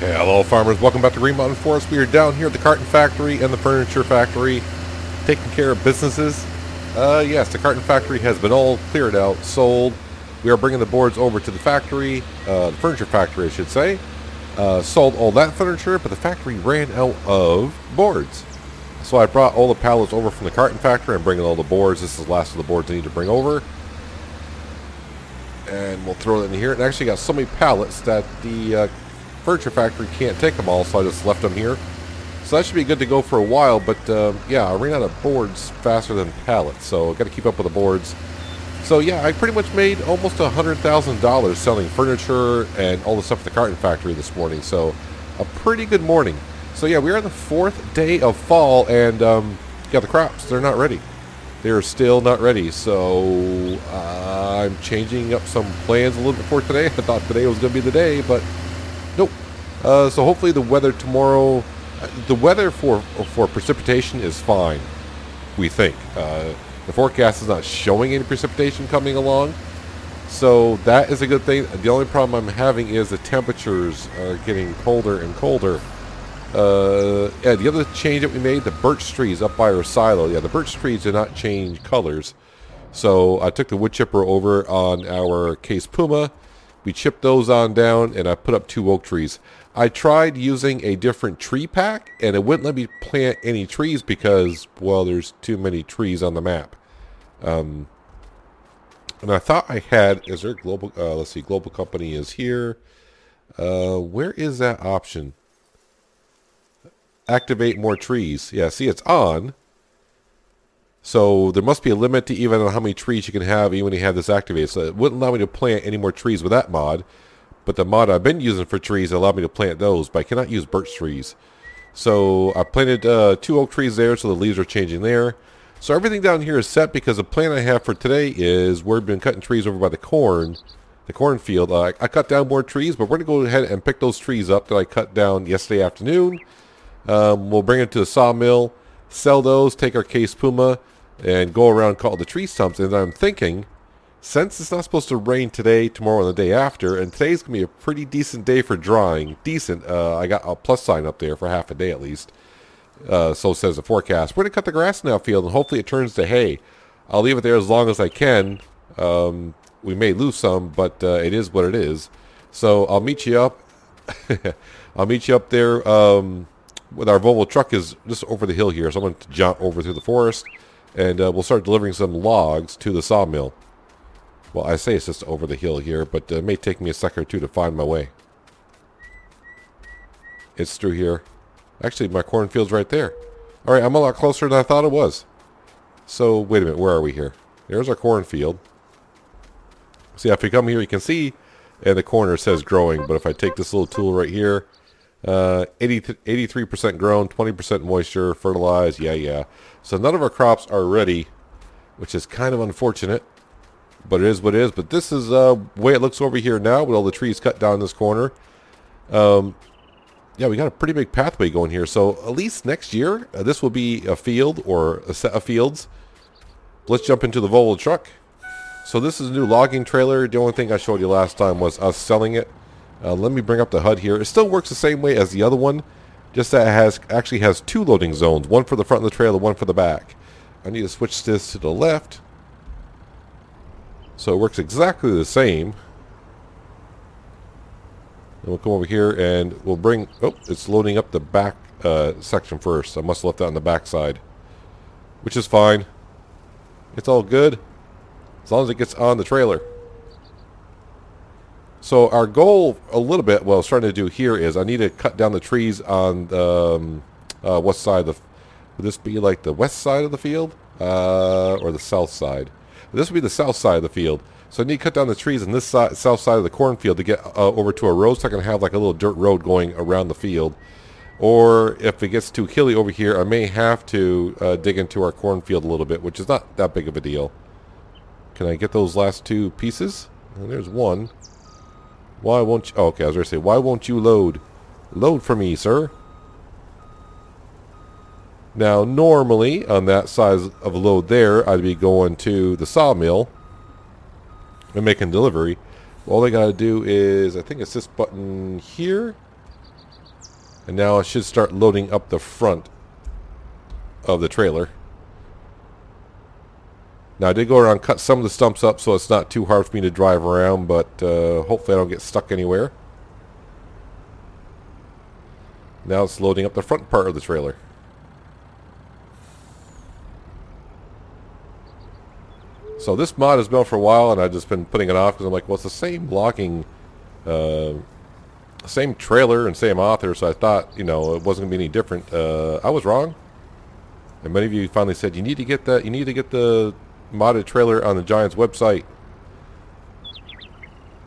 Hello farmers, welcome back to Green Mountain Forest. We are down here at the carton factory and the furniture factory taking care of businesses. Yes, the carton factory has been all cleared out, sold. We are bringing the boards over to the factory, the furniture factory I should say. Sold all that furniture, but the factory ran out of boards. So I brought all the pallets over from the carton factory. I'm bringing all the boards. This is the last of the boards I need to bring over. And we'll throw it in here. And actually got so many pallets that the furniture factory can't take them all, so I just left them here. So that should be good to go for a while, but yeah, I ran out of boards faster than pallets, so I've got to keep up with the boards. So yeah, I pretty much made almost $100,000 selling furniture and all the stuff at the carton factory this morning, so a pretty good morning. So yeah, we're on the 4th day of fall, and yeah, the crops, they're not ready. They're still not ready, so I'm changing up some plans a little bit for today. I thought today was going to be the day, but nope. So hopefully the weather tomorrow, the weather for precipitation is fine, we think. The forecast is not showing any precipitation coming along, so that is a good thing. The only problem I'm having is the temperatures are getting colder and colder. Yeah, the other change that we made, the birch trees up by our silo, yeah, the birch trees did not change colors. So I took the wood chipper over on our Case Puma. We chipped those on down, and I put up 2 oak trees. I tried using a different tree pack, and it wouldn't let me plant any trees because, well, there's too many trees on the map. And I thought I had, is there global, let's see, global company is here. Where is that option? Activate more trees. Yeah, see, it's on. So there must be a limit to even how many trees you can have even when you have this activated. So it wouldn't allow me to plant any more trees with that mod. But the mod I've been using for trees allowed me to plant those, but I cannot use birch trees. So I planted 2 oak trees there, so the leaves are changing there. So everything down here is set because the plan I have for today is we've been cutting trees over by the cornfield. I cut down more trees, but we're going to go ahead and pick those trees up that I cut down yesterday afternoon. We'll bring it to the sawmill, sell those, take our Case Puma, and go around and call the tree stumps. And I'm thinking, since it's not supposed to rain today, tomorrow, and the day after, and today's going to be a pretty decent day for drying. Decent. I got a plus sign up there for half a day at least. So says the forecast. We're going to cut the grass in that field, and hopefully it turns to hay. I'll leave it there as long as I can. We may lose some, but it is what it is. So I'll meet you up. I'll meet you up there with our Volvo truck is just over the hill here. So I'm going to jaunt over through the forest, and we'll start delivering some logs to the sawmill. Well, I say it's just over the hill here, but it may take me a second or two to find my way. It's through here. Actually, my cornfield's right there. All right, I'm a lot closer than I thought it was. So, wait a minute, where are we here? There's our cornfield. See, if you come here, you can see in the corner it says growing, but if I take this little tool right here, 83% grown, 20% moisture, fertilized, yeah. So none of our crops are ready, which is kind of unfortunate. But it is what it is. But this is the way it looks over here now with all the trees cut down this corner. Yeah, we got a pretty big pathway going here. So at least next year, this will be a field or a set of fields. Let's jump into the Volvo truck. So this is a new logging trailer. The only thing I showed you last time was us selling it. Let me bring up the HUD here. It still works the same way as the other one. Just that it actually has 2 loading zones. One for the front of the trailer, one for the back. I need to switch this to the left. So it works exactly the same. And we'll come over here and we'll bring... Oh, it's loading up the back section first. I must have left that on the back side. Which is fine. It's all good. As long as it gets on the trailer. So our goal a little bit, what I was trying to do here is I need to cut down the trees on the west side of the... Would this be like the west side of the field? Or the south side? This would be the south side of the field. So I need to cut down the trees on this side, south side of the cornfield to get over to a road. So I can have like a little dirt road going around the field. Or if it gets too hilly over here, I may have to dig into our cornfield a little bit, which is not that big of a deal. Can I get those last 2 pieces? And there's one. Why won't you... Oh, okay, I was going to say, why won't you load? Load for me, sir. Now, normally, on that size of a load there, I'd be going to the sawmill and making delivery. All I got to do is, I think it's this button here. And now it should start loading up the front of the trailer. Now I did go around and cut some of the stumps up so it's not too hard for me to drive around, but hopefully I don't get stuck anywhere. Now it's loading up the front part of the trailer. So this mod has been out for a while, and I've just been putting it off because I'm like, well, it's the same logging, same trailer and same author, so I thought, you know, it wasn't going to be any different. I was wrong. And many of you finally said, you need to get that, you need to get the modded trailer on the Giants website.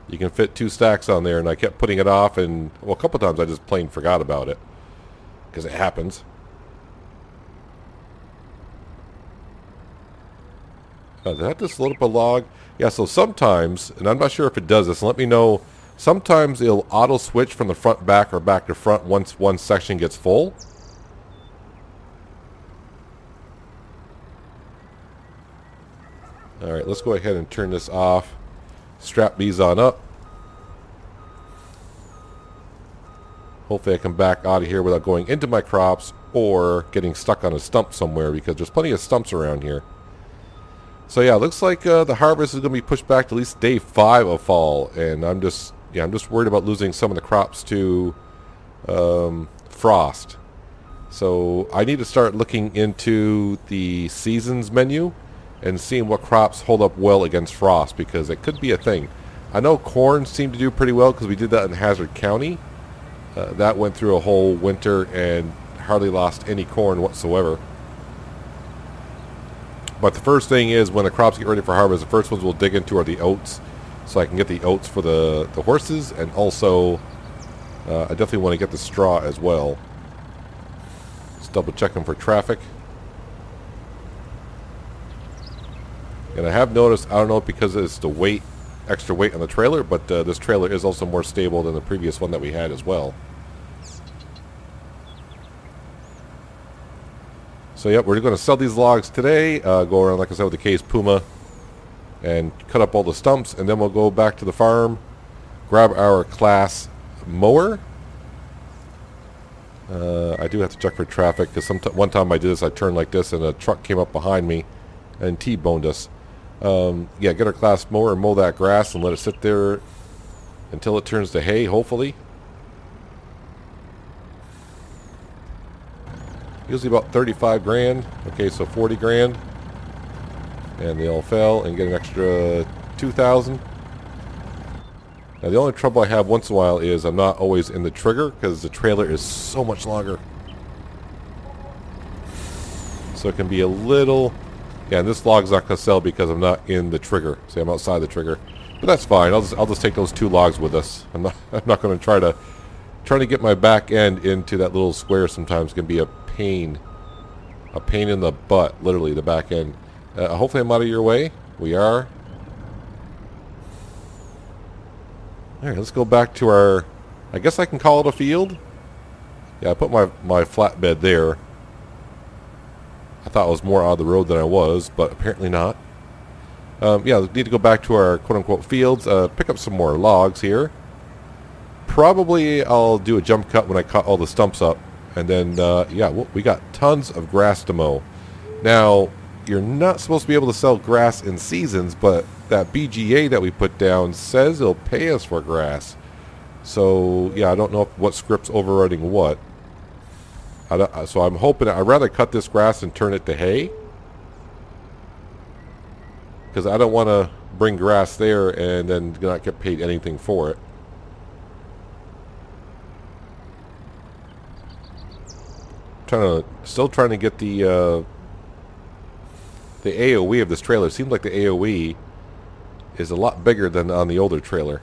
You can fit 2 stacks on there, and I kept putting it off, and, well, a couple times I just plain forgot about it. Because it happens. Did that just load up a log? Yeah, so sometimes, and I'm not sure if it does this, let me know, sometimes it'll auto switch from the front back or back to front once one section gets full. Alright, let's go ahead and turn this off. Strap these on up. Hopefully I can back out of here without going into my crops or getting stuck on a stump somewhere, because there's plenty of stumps around here. So yeah, it looks like the harvest is going to be pushed back to at least day 5 of fall, and I'm just worried about losing some of the crops to frost. So I need to start looking into the seasons menu and seeing what crops hold up well against frost, because it could be a thing. I know corn seemed to do pretty well because we did that in Hazard County. That went through a whole winter and hardly lost any corn whatsoever. But the first thing is, when the crops get ready for harvest, the first ones we'll dig into are the oats, so I can get the oats for the horses, and also I definitely want to get the straw as well. Just double checking for traffic. And I have noticed, I don't know if because it's the weight, extra weight on the trailer, but this trailer is also more stable than the previous one that we had as well. So yep, we're going to sell these logs today, go around, like I said, with the Case Puma, and cut up all the stumps, and then we'll go back to the farm, grab our class mower. I do have to check for traffic, because one time I did this, I turned like this, and a truck came up behind me and T-boned us. Yeah, get our class mower and mow that grass and let it sit there until it turns to hay, hopefully. Usually about 35 grand. Okay, so 40 grand. And they all fell, and get an extra 2,000. Now the only trouble I have once in a while is I'm not always in the trigger because the trailer is so much longer. So it can be a little... Yeah, and this log's not going to sell because I'm not in the trigger. See, I'm outside the trigger. But that's fine. I'll just take those 2 logs with us. I'm not going to try to get my back end into that little square sometimes can be a pain in the butt, literally the back end. Hopefully I'm out of your way. We are. Alright, let's go back to our, I guess I can call it a field. Yeah, I put my flatbed there. I thought it was more out of the road than I was, but apparently not. Yeah, we need to go back to our quote-unquote fields, pick up some more logs here. Probably I'll do a jump cut when I cut all the stumps up. And then, yeah, we got tons of grass to mow. Now, you're not supposed to be able to sell grass in seasons, but that BGA that we put down says it'll pay us for grass. So, yeah, I don't know what script's overriding what. So I'm hoping, I'd rather cut this grass and turn it to hay. Because I don't want to bring grass there and then not get paid anything for it. Still trying to get the AOE of this trailer. It seems like the AOE is a lot bigger than on the older trailer.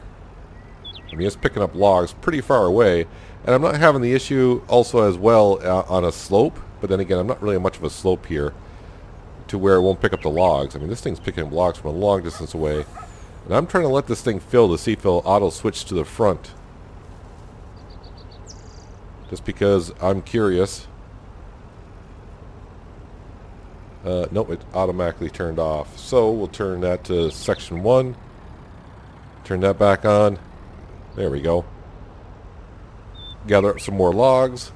I mean, it's picking up logs pretty far away, and I'm not having the issue also as well on a slope. But then again, I'm not really much of a slope here to where it won't pick up the logs. I mean, this thing's picking up logs from a long distance away, and I'm trying to let this thing fill to see if it'll auto switch to the front, just because I'm curious. Nope, it automatically turned off. So we'll turn that to section 1. Turn that back on. There we go. gather up some more logs.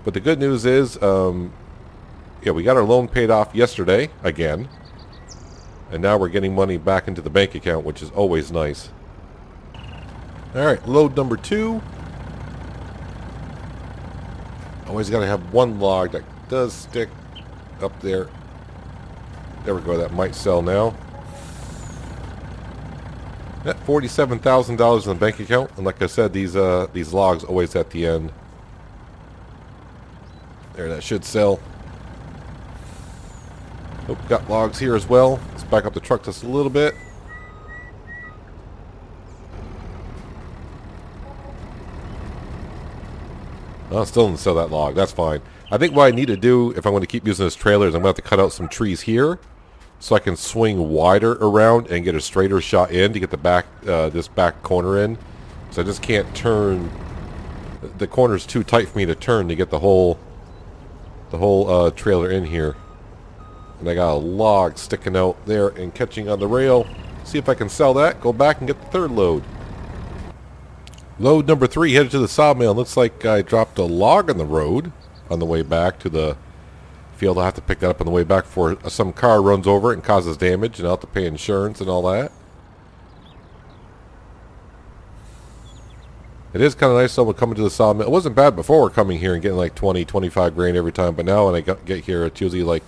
But the good news is, yeah, we got our loan paid off yesterday again. And now we're getting money back into the bank account, which is always nice. Alright, load number 2. Always got to have one log that does stick up there. There we go, that might sell now. Yeah, $47,000 in the bank account. And like I said, these logs always at the end. There, that should sell. Oh, got logs here as well. Let's back up the truck just a little bit. Oh, still didn't sell that log. That's fine. I think what I need to do, if I'm going to keep using this trailer, is I'm going to have to cut out some trees here so I can swing wider around and get a straighter shot in to get the back, this back corner in. So I just can't turn. The corner's too tight for me to turn to get the whole trailer in here. And I got a log sticking out there and catching on the rail. See if I can sell that. Go back and get the third load. Load number 3 headed to the sawmill. Looks like I dropped a log on the road on the way back to the field. I'll have to pick that up on the way back before some car runs over it and causes damage, and I'll have to pay insurance and all that. It is kind of nice though coming to the sawmill. It wasn't bad before coming here and getting like 20, 25 grand every time, but now when I get here, it's usually like,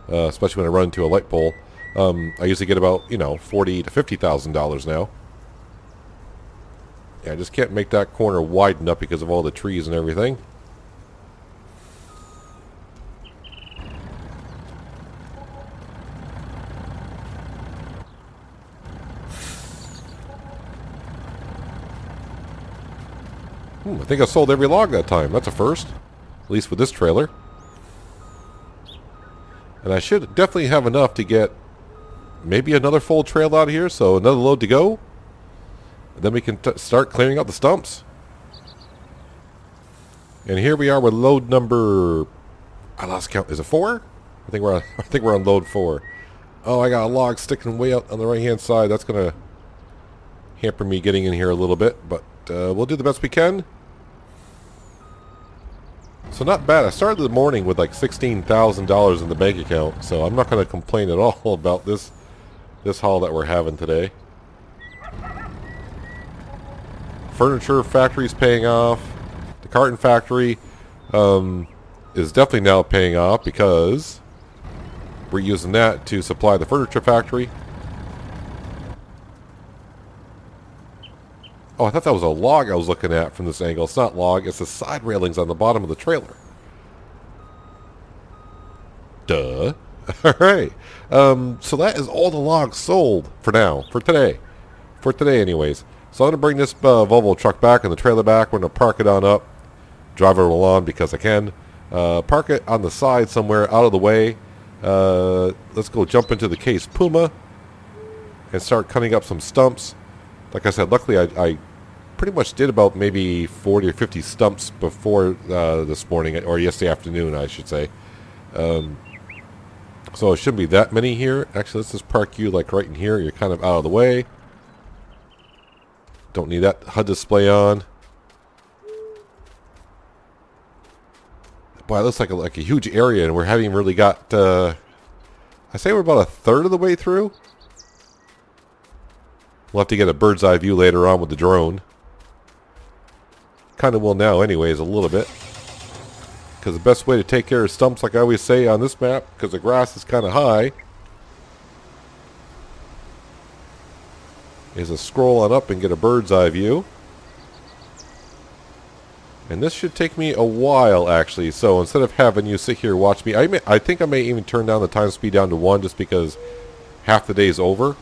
especially when I run into a light pole, I usually get about, you know, $40,000 to $50,000 now. Yeah, I just can't make that corner widen up because of all the trees and everything. I think I sold every log that time. That's a first. At least with this trailer. And I should definitely have enough to get maybe another full trail out of here. So another load to go. And then we can start clearing out the stumps. And here we are with load number... I lost count. Is it 4? I think we're on load 4. Oh, I got a log sticking way out on the right-hand side. That's going to hamper me getting in here a little bit. But we'll do the best we can. So not bad. I started the morning with like $16,000 in the bank account. So I'm not going to complain at all about this haul that we're having today. Furniture factory's paying off. The carton factory is definitely now paying off because we're using that to supply the furniture factory. Oh, I thought that was a log I was looking at from this angle. It's not log, it's the side railings on the bottom of the trailer. Duh. Alright. So that is all the logs sold for now. For today. For today anyways. So I'm going to bring this Volvo truck back and the trailer back. We're going to park it on up. Drive it along because I can. Park it on the side somewhere out of the way. Let's go jump into the Case Puma and start cutting up some stumps. Like I said, luckily I pretty much did about maybe 40 or 50 stumps before this morning, or yesterday afternoon, I should say. So it shouldn't be that many here. Actually, let's just park you like right in here. You're kind of out of the way. Don't need that HUD display on. Boy, it looks like a huge area, and we haven't even really got... I say we're about a third of the way through. We'll have to get a bird's eye view later on with the drone. Kind of will now anyways, a little bit. Because the best way to take care of stumps, like I always say on this map, because the grass is kind of high, is to scroll on up and get a bird's eye view. And this should take me a while, actually. So instead of having you sit here and watch me, I think I may even turn down the time speed down to 1 just because half the day is over.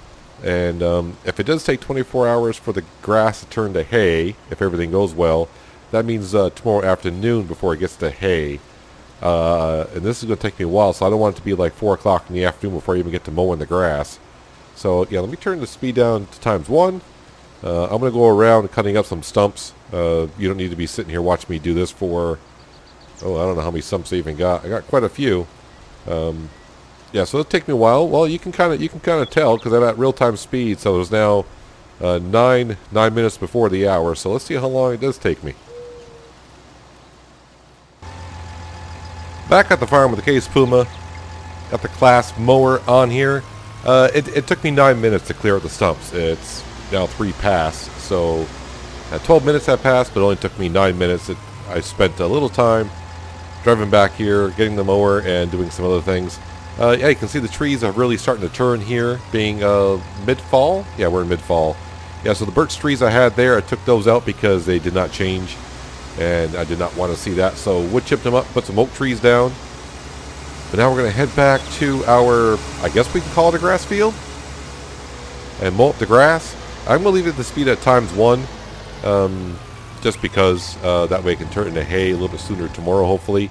And if it does take 24 hours for the grass to turn to hay, if everything goes well, that means tomorrow afternoon before it gets to hay. And this is going to take me a while, so I don't want it to be like 4 o'clock in the afternoon before I even get to mowing the grass. So, yeah, let me turn the speed down to times 1. I'm going to go around cutting up some stumps. You don't need to be sitting here watching me do this for... Oh, I don't know how many stumps I even got. I got quite a few. Yeah, so it'll take me a while. Well, you can kind of tell because I'm at real-time speed, so there's now nine minutes before the hour, so let's see how long it does take me. Back at the farm with the Case Puma. Got the class mower on here. It took me 9 minutes to clear out the stumps. It's now 3 past, so 12 minutes have passed, but it only took me 9 minutes. I spent a little time driving back here, getting the mower, and doing some other things. Yeah, you can see the trees are really starting to turn here, being mid-fall. Yeah, we're in mid-fall. Yeah, so the birch trees I had there, I took those out because they did not change, and I did not want to see that. So wood chipped them up, put some oak trees down. But now we're going to head back to our, I guess we can call it a grass field, and mow up the grass. I'm going to leave it at the speed at ×1, just because that way it can turn into hay a little bit sooner tomorrow, hopefully.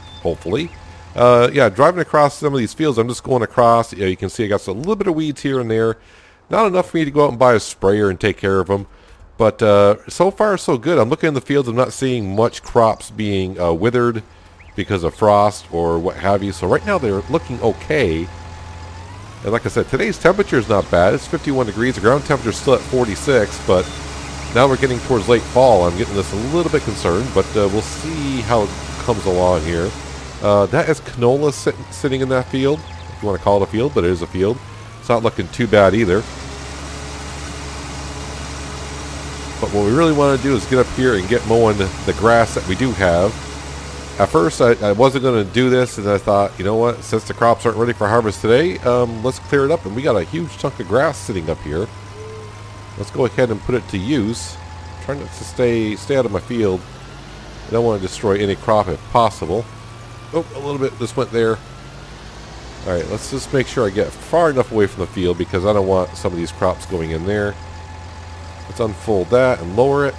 Yeah, driving across some of these fields, I'm just going across. You can see I got a little bit of weeds here and there. Not enough for me to go out and buy a sprayer and take care of them. But so far, so good. I'm looking in the fields. I'm not seeing much crops being withered because of frost or what have you. So right now, they're looking okay. And like I said, today's temperature is not bad. It's 51 degrees. The ground temperature is still at 46. But now we're getting towards late fall. I'm getting this a little bit concerned. But we'll see how it comes along here. That is canola sitting in that field, if you want to call it a field, but it is a field. It's not looking too bad either. But what we really want to do is get up here and get mowing the grass that we do have. At first, I wasn't going to do this, and I thought, you know what, since the crops aren't ready for harvest today, let's clear it up. And we got a huge chunk of grass sitting up here. Let's go ahead and put it to use. I'm trying not to stay out of my field. I don't want to destroy any crop if possible. Oh, a little bit. This went there. Alright, let's just make sure I get far enough away from the field because I don't want some of these crops going in there. Let's unfold that and lower it.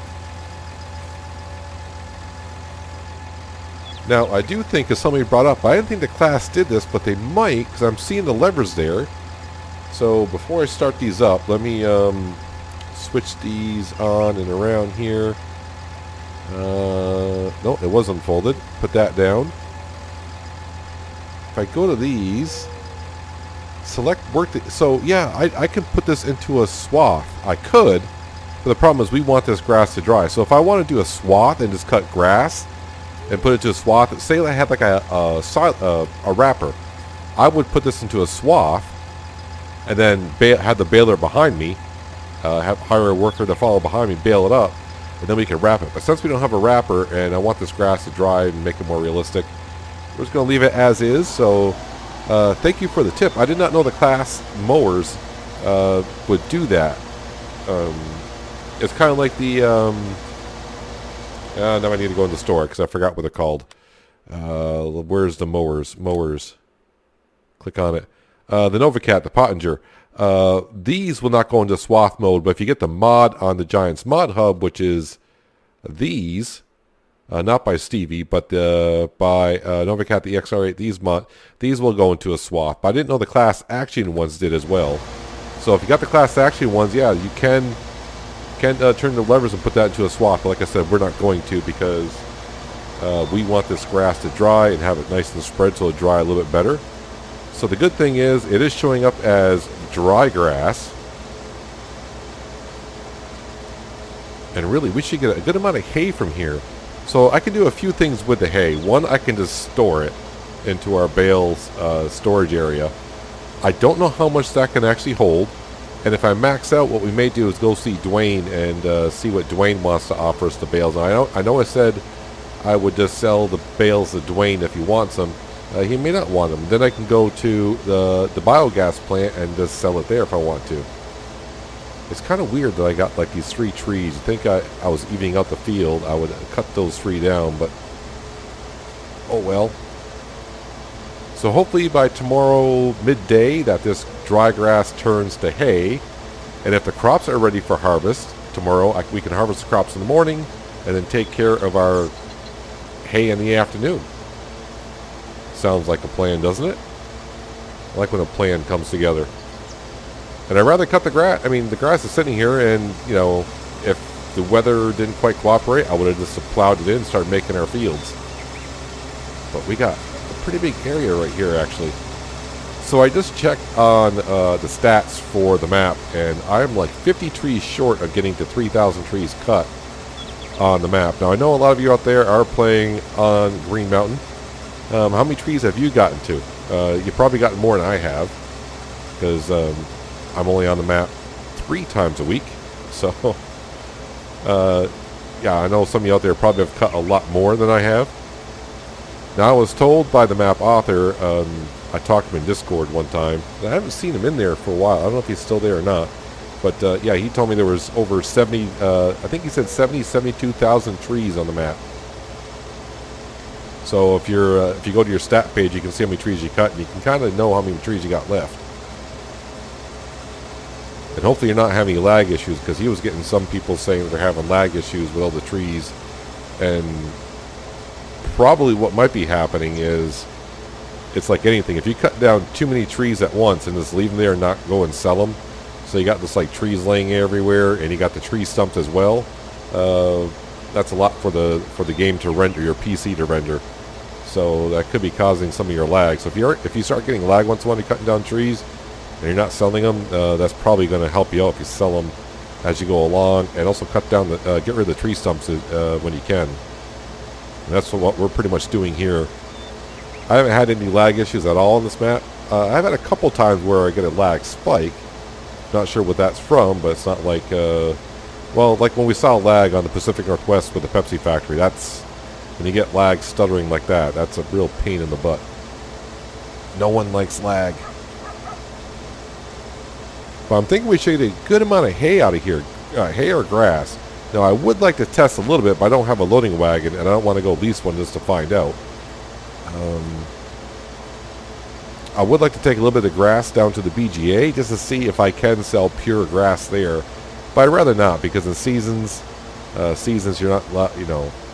Now, I do think, as somebody brought up, I didn't think the class did this, but they might, because I'm seeing the levers there. So, before I start these up, let me switch these on and around here. No, it was unfolded. Put that down. If I go to these, select work. So yeah, I can put this into a swath. I could, but the problem is we want this grass to dry. So if I want to do a swath and just cut grass and put it to a swath, say I had like a wrapper, I would put this into a swath and then have the baler behind me, hire a worker to follow behind me, bale it up, and then we can wrap it. But since we don't have a wrapper and I want this grass to dry and make it more realistic, we're just going to leave it as is. So thank you for the tip. I did not know the class mowers would do that. It's kind of like the now I need to go in the store because I forgot what they're called. Where's the mowers? Click on it. The Novacat, the Pottinger. These will not go into swath mode, but if you get the mod on the Giants Mod Hub, which is these, not by Stevie, but by Novacat, the XR8, these will go into a swath. But I didn't know the class action ones did as well. So if you got the class action ones, yeah, you can turn the levers and put that into a swath. But like I said, we're not going to because we want this grass to dry and have it nice and spread so it'll dry a little bit better. So the good thing is it is showing up as dry grass. And really, we should get a good amount of hay from here. So I can do a few things with the hay. One, I can just store it into our bales storage area. I don't know how much that can actually hold. And if I max out, what we may do is go see Dwayne and see what Dwayne wants to offer us the bales. And I know I said I would just sell the bales to Dwayne if he wants them. He may not want them. Then I can go to the biogas plant and just sell it there if I want to. It's kind of weird that I got like these 3 trees. I think I was evening out the field. I would cut those 3 down, but oh well. So hopefully by tomorrow midday that this dry grass turns to hay. And if the crops are ready for harvest tomorrow, we can harvest the crops in the morning and then take care of our hay in the afternoon. Sounds like a plan, doesn't it? I like when a plan comes together. And I'd rather cut the grass. I mean, the grass is sitting here, and, you know, if the weather didn't quite cooperate, I would have just plowed it in and started making our fields. But we got a pretty big area right here, actually. So I just checked on the stats for the map, and I'm like 50 trees short of getting to 3,000 trees cut on the map. Now I know a lot of you out there are playing on Green Mountain. How many trees have you gotten to? You've probably gotten more than I have, because I'm only on the map 3 times a week. So, yeah, I know some of you out there probably have cut a lot more than I have. Now, I was told by the map author, I talked to him in Discord one time, and I haven't seen him in there for a while. I don't know if he's still there or not. But, yeah, he told me there was over 70, I think he said 72,000 trees on the map. So if you go to your stat page, you can see how many trees you cut, and you can kind of know how many trees you got left. And hopefully you're not having lag issues, because he was getting some people saying that they're having lag issues with all the trees. And probably what might be happening is, it's like anything. If you cut down too many trees at once and just leave them there and not go and sell them, so you got this like trees laying everywhere, and you got the tree stumps as well, that's a lot for the game to render, your PC to render. So that could be causing some of your lag. So if you start getting lag once in a while, you're cutting down trees and you're not selling them, that's probably going to help you out if you sell them as you go along, and also cut down get rid of the tree stumps when you can. And that's what we're pretty much doing here. I haven't had any lag issues at all on this map. I've had a couple times where I get a lag spike. Not sure what that's from, but it's not like well, like when we saw lag on the Pacific Northwest with the Pepsi factory. That's when you get lag stuttering like that. That's a real pain in the butt. No one likes lag. But I'm thinking we should get a good amount of hay out of here, hay or grass. Now I would like to test a little bit, but I don't have a loading wagon, and I don't want to go lease one just to find out. I would like to take a little bit of grass down to the BGA just to see if I can sell pure grass there. But I'd rather not, because in seasons you're not,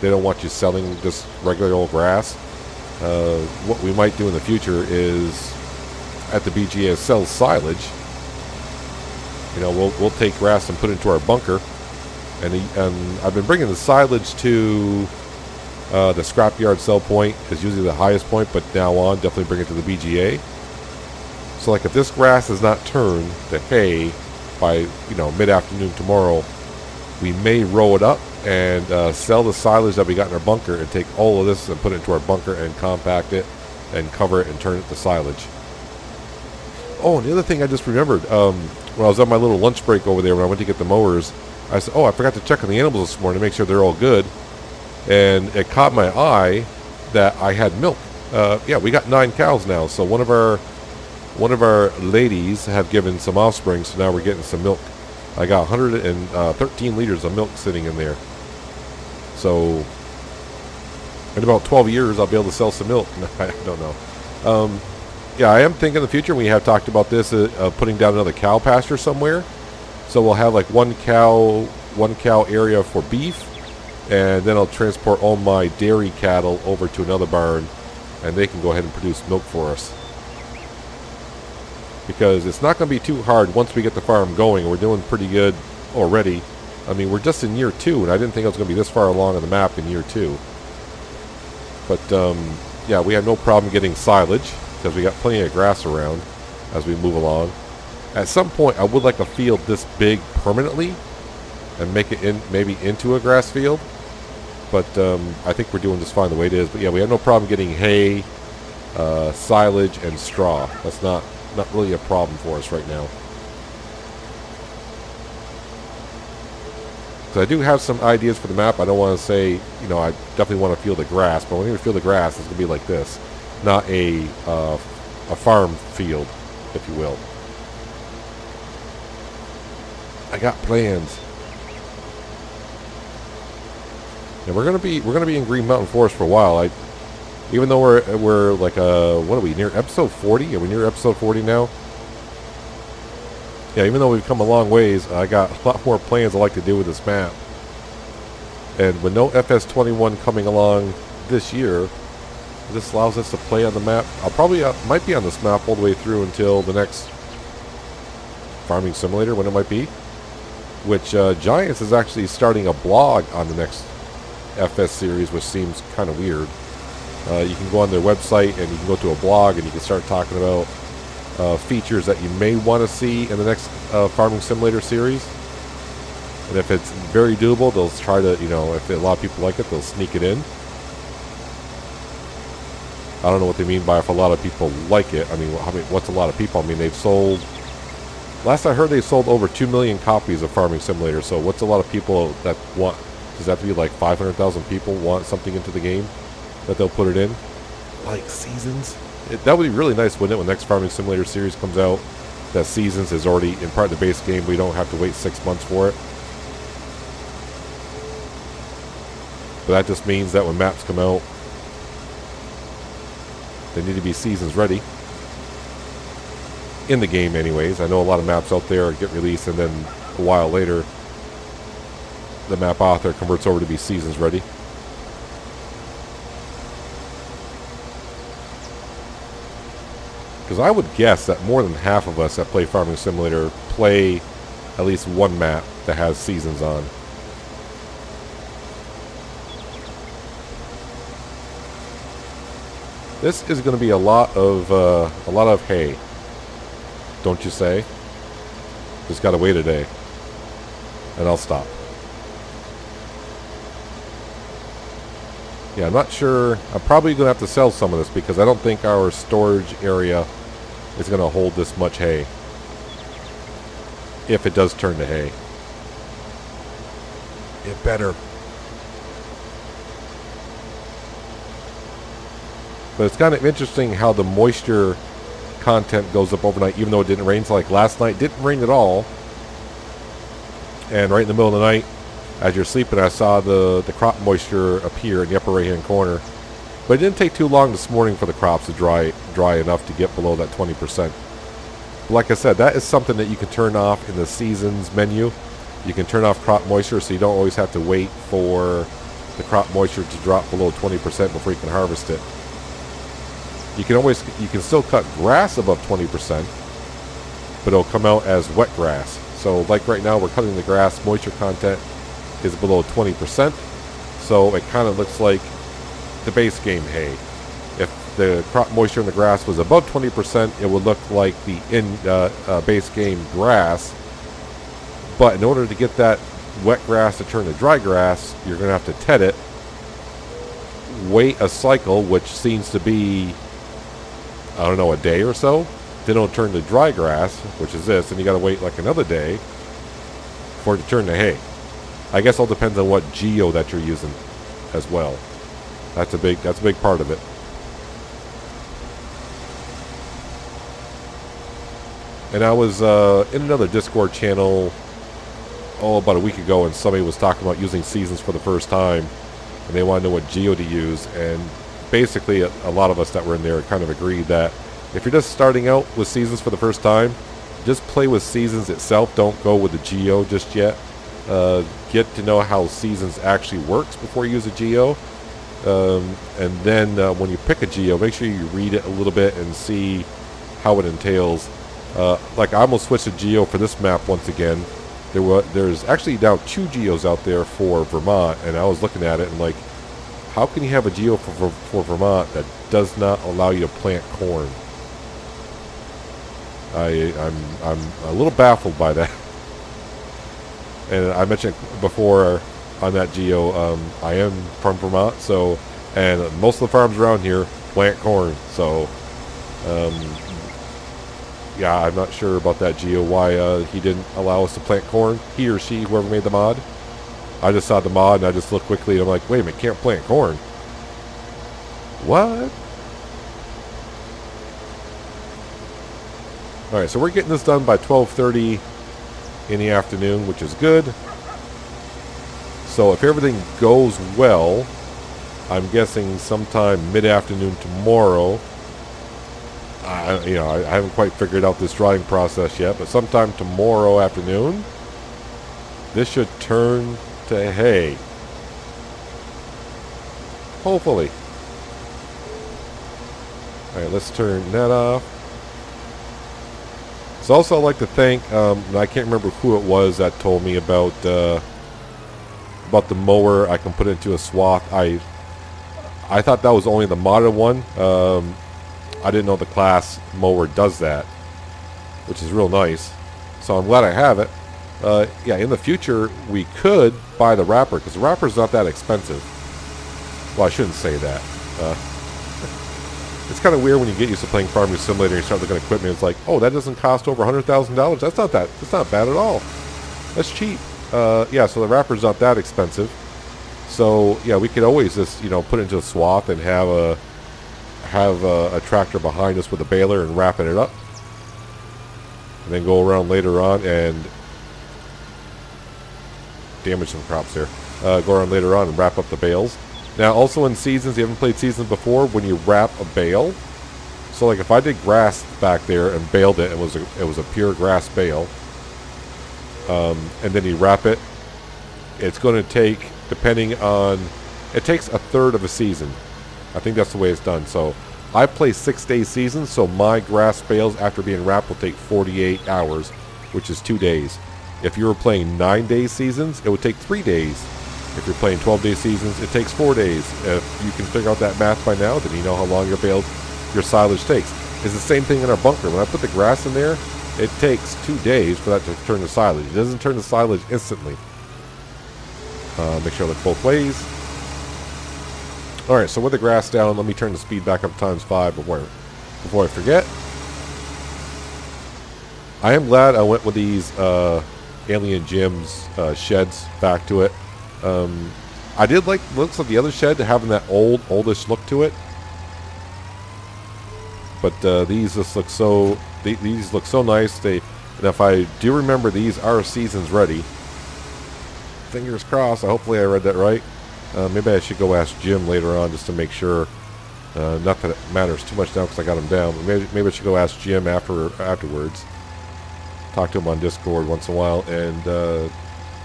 they don't want you selling just regular old grass. What we might do in the future is at the BGA sell silage. We'll take grass and put it into our bunker, and I've been bringing the silage to the scrapyard sell point is usually the highest point, but now on definitely bring it to the BGA. So like if this grass is not turned to hay by mid-afternoon tomorrow, we may roll it up and sell the silage that we got in our bunker, and take all of this and put it into our bunker and compact it and cover it and turn it to silage. Oh, and the other thing I just remembered, when I was on my little lunch break over there when I went to get the mowers, I said, I forgot to check on the animals this morning to make sure they're all good. And it caught my eye that I had milk. Yeah, we got 9 cows now. So one of our ladies have given some offspring, so now we're getting some milk. I got 113 liters of milk sitting in there. So in about 12 years, I'll be able to sell some milk. I don't know. Yeah, I am thinking in the future, we have talked about this, putting down another cow pasture somewhere. So we'll have like one cow area for beef, and then I'll transport all my dairy cattle over to another barn, and they can go ahead and produce milk for us. Because it's not going to be too hard once we get the farm going. We're doing pretty good already. I mean, we're just in year 2, and I didn't think I was going to be this far along on the map in year 2. But, yeah, we had no problem getting silage, because we got plenty of grass around as we move along. At some point, I would like a field this big permanently and make it maybe into a grass field. But I think we're doing just fine the way it is. But yeah, we have no problem getting hay, silage, and straw. That's not really a problem for us right now. So I do have some ideas for the map. I don't want to say, I definitely want to feel the grass. But when you feel the grass, it's going to be like this. Not a farm field, if you will. I got plans. And we're gonna be in Green Mountain Forest for a while. Even though we're like what are we, near episode 40? Are we near episode 40 now? Yeah, even though we've come a long ways, I got a lot more plans I like to do with this map. And with no FS21 coming along this year, this allows us to play on the map. I'll probably might be on this map all the way through until the next Farming Simulator, when it might be. Which Giants is actually starting a blog on the next FS series, which seems kind of weird. You can go on their website and you can go to a blog and you can start talking about features that you may want to see in the next Farming Simulator series. And if it's very doable, they'll try to, you know, if a lot of people like it, they'll sneak it in. I don't know what they mean by if a lot of people like it. I mean, what's a lot of people? I mean, they've sold... Last I heard, they sold over 2 million copies of Farming Simulator. So what's a lot of people that want... Does that have to be like 500,000 people want something into the game that they'll put it in? Like Seasons? That would be really nice, wouldn't it, when the next Farming Simulator series comes out, that Seasons is already in part of the base game. We don't have to wait 6 months for it. But that just means that when maps come out, they need to be Seasons ready. In the game anyways. I know a lot of maps out there get released and then a while later the map author converts over to be Seasons ready. Because I would guess that more than half of us that play Farming Simulator play at least one map that has Seasons on. This is going to be a lot of hay, don't you say? Just got to wait a day, and I'll stop. Yeah, I'm not sure. I'm probably going to have to sell some of this because I don't think our storage area is going to hold this much hay. If it does turn to hay. It better. But it's kind of interesting how the moisture content goes up overnight, even though it didn't rain. So like last night, didn't rain at all. And right in the middle of the night, as you're sleeping, I saw the crop moisture appear in the upper right-hand corner. But it didn't take too long this morning for the crops to dry enough to get below that 20%. Like I said, that is something that you can turn off in the Seasons menu. You can turn off crop moisture, so you don't always have to wait for the crop moisture to drop below 20% before you can harvest it. You can still cut grass above 20%, but it'll come out as wet grass. So like right now, we're cutting the grass, moisture content is below 20%, so it kind of looks like the base game hay. If the crop moisture in the grass was above 20%, it would look like the base game grass. But in order to get that wet grass to turn to dry grass, you're going to have to ted it, wait a cycle, which seems to be, I don't know, a day or so. Then it'll turn to dry grass, which is this, and you got to wait like another day for it to turn to hay. I guess it all depends on what geo that you're using as well. That's a big part of it. And I was in another Discord channel about a week ago, and somebody was talking about using Seasons for the first time, and they wanted to know what geo to use. And basically, a lot of us that were in there kind of agreed that if you're just starting out with Seasons for the first time, just play with Seasons itself. Don't go with the geo just yet. Get to know how Seasons actually works before you use a geo. And then when you pick a geo, make sure you read it a little bit and see how it entails. Like I almost switched to geo for this map once again. There's actually now 2 geos out there for Vermont, and I was looking at it and like, how can you have a geo for Vermont that does not allow you to plant corn? I'm a little baffled by that. And I mentioned before on that geo, I am from Vermont, so, and most of the farms around here plant corn, so yeah, I'm not sure about that geo, why he didn't allow us to plant corn, he or she, whoever made the mod. I just saw the mod and I just looked quickly and I'm like, wait a minute, can't plant corn. What? Alright, so we're getting this done by 12:30 in the afternoon, which is good. So if everything goes well, I'm guessing sometime mid-afternoon tomorrow. I haven't quite figured out this drying process yet, but sometime tomorrow afternoon, this should turn to hay. Hopefully. Alright, let's turn that off. So also I'd like to thank, I can't remember who it was that told me about the mower. I can put it into a swath. I thought that was only the modded one. I didn't know the class mower does that. which is real nice. So I'm glad I have it. Yeah, in the future, we could buy the wrapper, because the wrapper's not that expensive. Well, I shouldn't say that. It's kind of weird when you get used to playing Farming Simulator and you start looking at equipment. It's like, oh, that doesn't cost over $100,000. That's not bad at all. That's cheap. Yeah, so the wrapper's not that expensive. So yeah, we could always just put it into a swath and have a tractor behind us with a baler and wrapping it up, and then go around later on and damage some crops there. Go around later on and wrap up the bales. Now, also in Seasons, you haven't played Seasons before, when you wrap a bale. So, like, if I did grass back there and baled it, it was a pure grass bale, and then you wrap it, it's going to take, depending on, it takes a third of a season. I think that's the way it's done. So, I play 6-day seasons, so my grass bales, after being wrapped, will take 48 hours, which is 2 days. If you were playing 9-day seasons, it would take 3 days. If you're playing 12-day seasons, it takes 4 days. If you can figure out that math by now, then you know how long your silage takes. It's the same thing in our bunker. When I put the grass in there, it takes 2 days for that to turn to silage. It doesn't turn to silage instantly. Make sure I look both ways. Alright, so with the grass down, let me turn the speed back up to ×5 before I forget. I am glad I went with these Alien Gyms sheds back to it. I did like the looks of the other shed, having that oldish look to it. But these just look so these look so nice. And if I do remember, these are seasons ready. Fingers crossed. Hopefully I read that right. Maybe I should go ask Jim later on just to make sure. Not that it matters too much now because I got him down. But maybe I should go ask Jim afterwards. Talk to him on Discord once in a while, and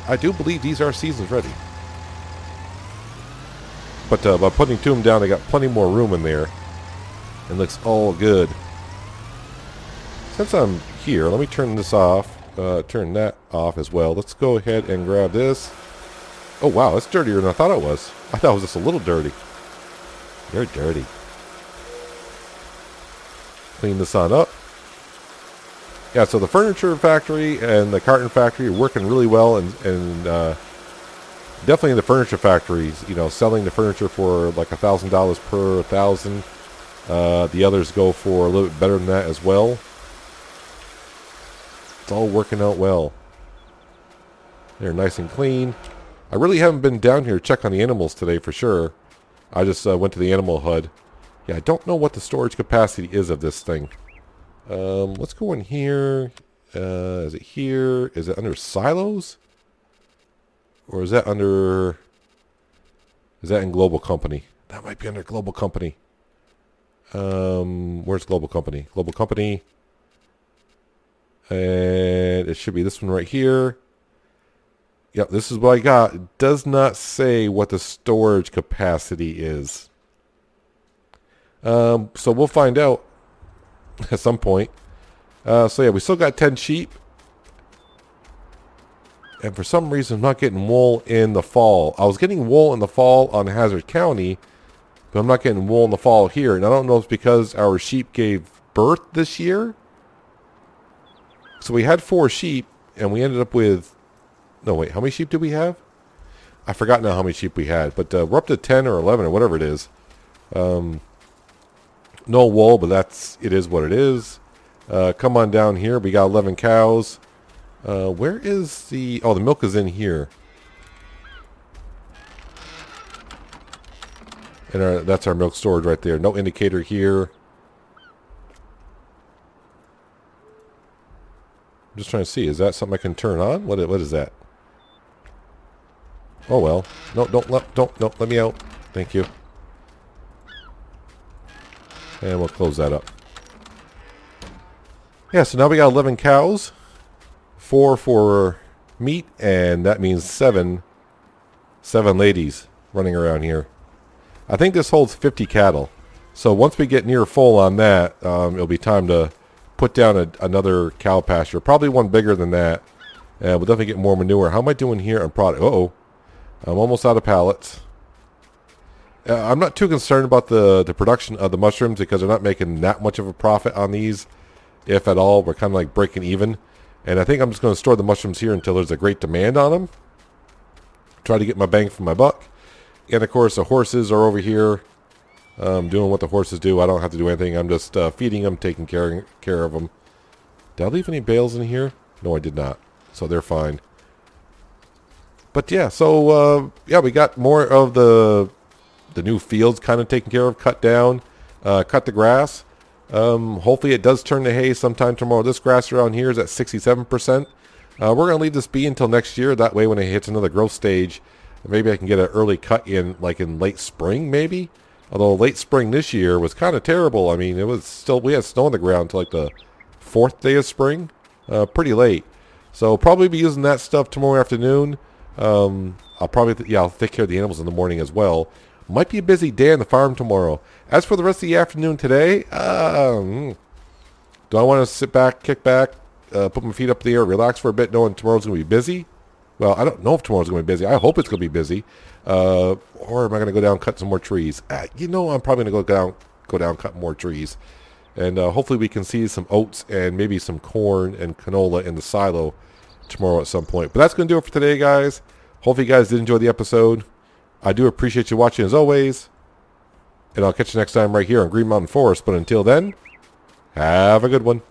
I do believe these are seasons ready. But by putting 2 of them down, they got plenty more room in there. It looks all good. Since I'm here, let me turn this off. Turn that off as well. Let's go ahead and grab this. Oh wow, it's dirtier than I thought it was. I thought it was just a little dirty. You're dirty. Clean this on up. Yeah, so the furniture factory and the carton factory are working really well, and definitely in the furniture factories, selling the furniture for like $1,000 per 1,000. The others go for a little bit better than that as well. It's all working out well. They're nice and clean. I really haven't been down here to check on the animals today for sure. I just went to the animal HUD. Yeah, I don't know what the storage capacity is of this thing. Let's go in here. Is it here? Is it under silos? Or is that under... Is that in Global Company? That might be under Global Company. Where's Global Company? Global Company. And it should be this one right here. Yep, this is what I got. It does not say what the storage capacity is. So we'll find out at some point. So yeah, we still got 10 sheep. And for some reason, I'm not getting wool in the fall. I was getting wool in the fall on Hazard County, but I'm not getting wool in the fall here. And I don't know if it's because our sheep gave birth this year. So we had 4 sheep, and we ended up with... No, wait, how many sheep did we have? I forgot now how many sheep we had. But we're up to 10 or 11 or whatever it is. No wool, but it is what it is. Come on down here. We got 11 cows. Where is the... Oh, the milk is in here. And that's our milk storage right there. No indicator here. I'm just trying to see. Is that something I can turn on? What is that? Oh well. No, don't let me out. Thank you. And we'll close that up. Yeah, so now we got 11 cows. 4 for meat, and that means 7 ladies running around here. I think this holds 50 cattle. So once we get near full on that, it'll be time to put down another cow pasture. Probably one bigger than that. And we'll definitely get more manure. How am I doing here on product? Uh-oh. I'm almost out of pallets. I'm not too concerned about the production of the mushrooms because they're not making that much of a profit on these. if at all. We're kind of like breaking even. And I think I'm just going to store the mushrooms here until there's a great demand on them. Try to get my bang for my buck. And of course the horses are over here doing what the horses do. I don't have to do anything. I'm just feeding them, taking care of them. Did I leave any bales in here? No, I did not. So they're fine. But yeah, so yeah, we got more of the new fields kind of taken care of, cut down, cut the grass. Hopefully it does turn to hay sometime tomorrow. This grass around here is at 67%. We're going to leave this be until next year. That way when it hits another growth stage, maybe I can get an early cut in, like in late spring maybe. Although late spring this year was kind of terrible. I mean, it was still, we had snow on the ground until like the 4th day of spring. Pretty late. So probably be using that stuff tomorrow afternoon. I'll probably, I'll take care of the animals in the morning as well. Might be a busy day on the farm tomorrow. As for the rest of the afternoon today, do I want to sit back, kick back, put my feet up in the air, relax for a bit, knowing tomorrow's going to be busy? Well, I don't know if tomorrow's going to be busy. I hope it's going to be busy. Or am I going to go down and cut some more trees? You know, I'm probably going to go down, cut more trees. And hopefully we can see some oats and maybe some corn and canola in the silo tomorrow at some point. But that's going to do it for today, guys. Hopefully you guys did enjoy the episode. I do appreciate you watching as always. And I'll catch you next time right here on Green Mountain Forest. But until then, have a good one.